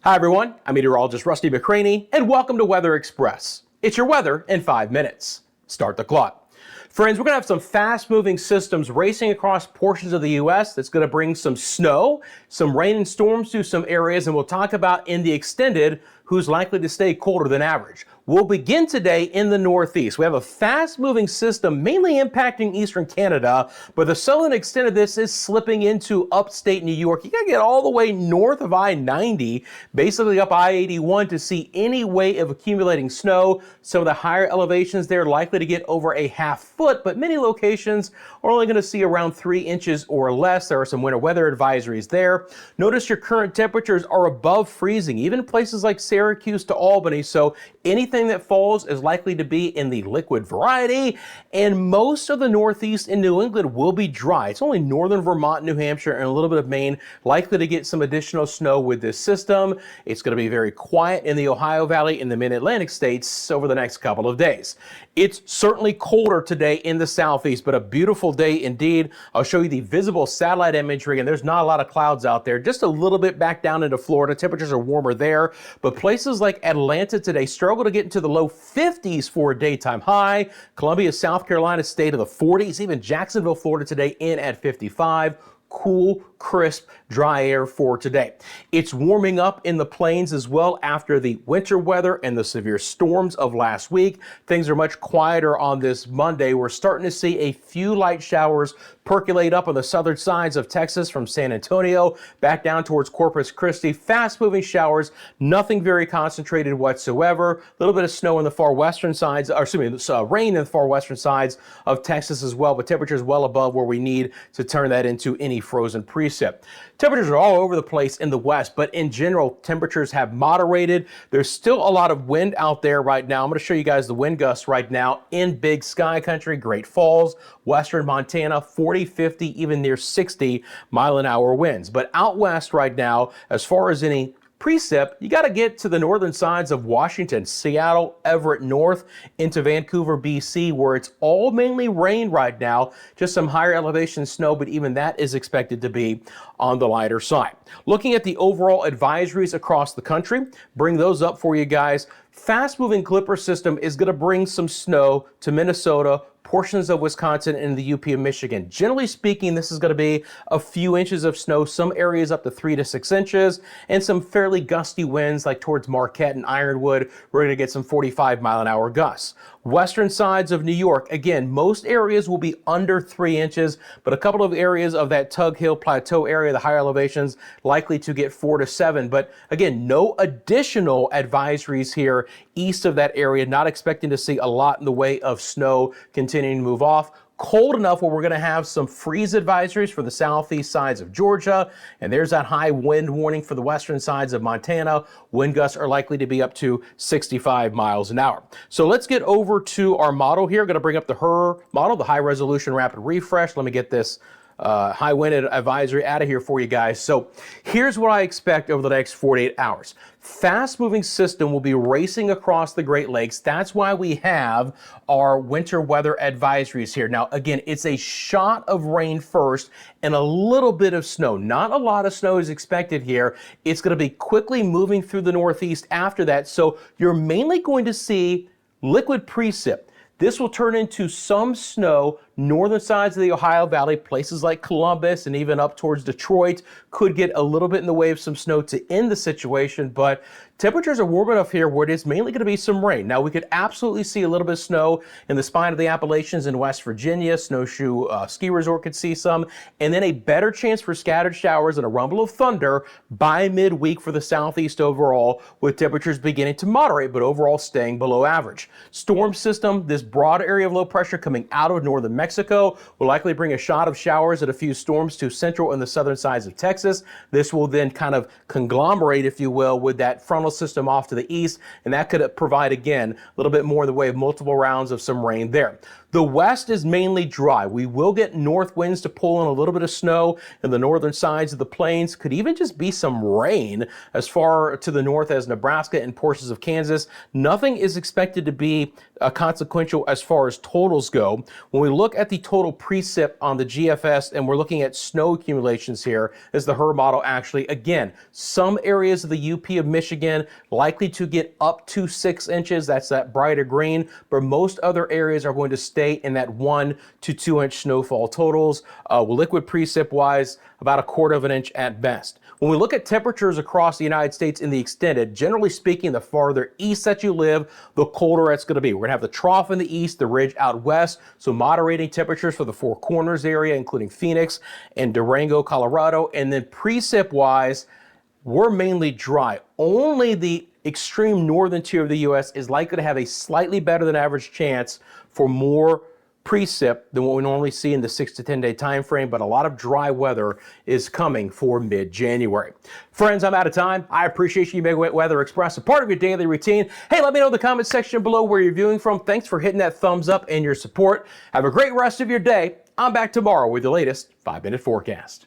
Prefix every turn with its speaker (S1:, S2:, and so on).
S1: Hi everyone, I'm meteorologist Rusty McCranie, and welcome to Weather Express. It's your weather in 5 minutes. Start the clock. Friends, we're going to have some fast-moving systems racing across portions of the U.S. that's going to bring some snow, some rain and storms to some areas, and we'll talk about in the extended who's likely to stay colder than average. We'll begin today in the Northeast. We have a fast-moving system mainly impacting eastern Canada, but the southern extent of this is slipping into upstate New York. You got to get all the way north of I-90, basically up I-81 to see any way of accumulating snow. Some of the higher elevations there likely to get over a half foot, but many locations are only going to see around 3 inches or less. There are some winter weather advisories there. Notice your current temperatures are above freezing, even places like Syracuse to Albany, so anything that falls is likely to be in the liquid variety, and most of the Northeast in New England will be dry. It's only northern Vermont, New Hampshire, and a little bit of Maine likely to get some additional snow with this system. It's going to be very quiet in the Ohio Valley and the mid-Atlantic states over the next couple of days. It's certainly colder today in the southeast, but a beautiful day indeed. I'll show you the visible satellite imagery, and there's not a lot of clouds out there, just a little bit back down into Florida. Temperatures are warmer there, but places like Atlanta today struggle to get into the low 50s for a daytime high. Columbia, South Carolina stayed in the 40s. Even Jacksonville, Florida today in at 55. Cool, crisp, dry air for today. It's warming up in the plains as well after the winter weather and the severe storms of last week. Things are much quieter on this Monday. We're starting to see a few light showers percolate up on the southern sides of Texas from San Antonio back down towards Corpus Christi. Fast moving showers, nothing very concentrated whatsoever. A little bit of snow in the far western sides, or excuse me, rain in the far western sides of Texas as well, but temperatures well above where we need to turn that into any frozen precip. Temperatures are all over the place in the west, but in general, temperatures have moderated. There's still a lot of wind out there right now. I'm going to show you guys the wind gusts right now in Big Sky Country, Great Falls, western Montana, 40, 50, even near 60 mile-an-hour winds. But out west right now, as far as any precip, you got to get to the northern sides of Washington, Seattle, Everett north into Vancouver, BC, where it's all mainly rain right now. Just some higher elevation snow, but even that is expected to be on the lighter side. Looking at the overall advisories across the country, bring those up for you guys. Fast-moving Clipper system is going to bring some snow to Minnesota, portions of Wisconsin, and the UP of Michigan. Generally speaking, this is going to be a few inches of snow, some areas up to 3 to 6 inches, and some fairly gusty winds like towards Marquette and Ironwood. We're going to get some 45 mile-an-hour gusts. Western sides of New York, again, most areas will be under 3 inches, but a couple of areas of that Tug Hill Plateau area, the higher elevations, likely to get 4 to 7. But again, no additional advisories here east of that area. Not expecting to see a lot in the way of snow continuing to move off. Cold enough where we're going to have some freeze advisories for the southeast sides of Georgia. And there's that high wind warning for the western sides of Montana. Wind gusts are likely to be up to 65 miles an hour. So let's get over to our model here. I'm going to bring up the HRRR model, the high resolution rapid refresh. Let me get this high wind advisory out of here for you guys. So here's what I expect over the next 48 hours. Fast moving system will be racing across the Great Lakes. That's why we have our winter weather advisories here. Now, again, it's a shot of rain first and a little bit of snow. Not a lot of snow is expected here. It's going to be quickly moving through the Northeast after that. So you're mainly going to see liquid precip. This will turn into some snow. Northern sides of the Ohio Valley, places like Columbus and even up towards Detroit could get a little bit in the way of some snow to end the situation, but temperatures are warm enough here where it is mainly going to be some rain. Now, we could absolutely see a little bit of snow in the spine of the Appalachians in West Virginia. Snowshoe Ski Resort could see some, and then a better chance for scattered showers and a rumble of thunder by midweek for the southeast overall, with temperatures beginning to moderate, but overall staying below average. Storm system, this broad area of low pressure coming out of northern Mexico will likely bring a shot of showers and a few storms to central and the southern sides of Texas. This will then kind of conglomerate, if you will, with that frontal system off to the east, and that could provide, again, a little bit more in the way of multiple rounds of some rain there. The west is mainly dry. We will get north winds to pull in a little bit of snow in the northern sides of the plains. Could even just be some rain as far to the north as Nebraska and portions of Kansas. Nothing is expected to be consequential as far as totals go. When we look at the total precip on the GFS and we're looking at snow accumulations here, is the HRRR model actually, again, some areas of the UP of Michigan likely to get up to 6 inches. That's that brighter green, but most other areas are going to stay in that 1 to 2 inch snowfall totals. Liquid precip wise, about 1/4 of an inch at best. When we look at temperatures across the United States in the extended, generally speaking, the farther east that you live, the colder it's going to be. We're going to have the trough in the east, the ridge out west, so moderating temperatures for the Four Corners area, including Phoenix and Durango, Colorado. And then precip wise, we're mainly dry. Only the extreme northern tier of the U.S. is likely to have a slightly better than average chance for more precip than what we normally see in the 6 to 10 day time frame, but a lot of dry weather is coming for mid-January. Friends, I'm out of time. I appreciate you making Weather Express a part of your daily routine. Hey, let me know in the comment section below where you're viewing from. Thanks for hitting that thumbs up and your support. Have a great rest of your day. I'm back tomorrow with the latest 5-minute forecast.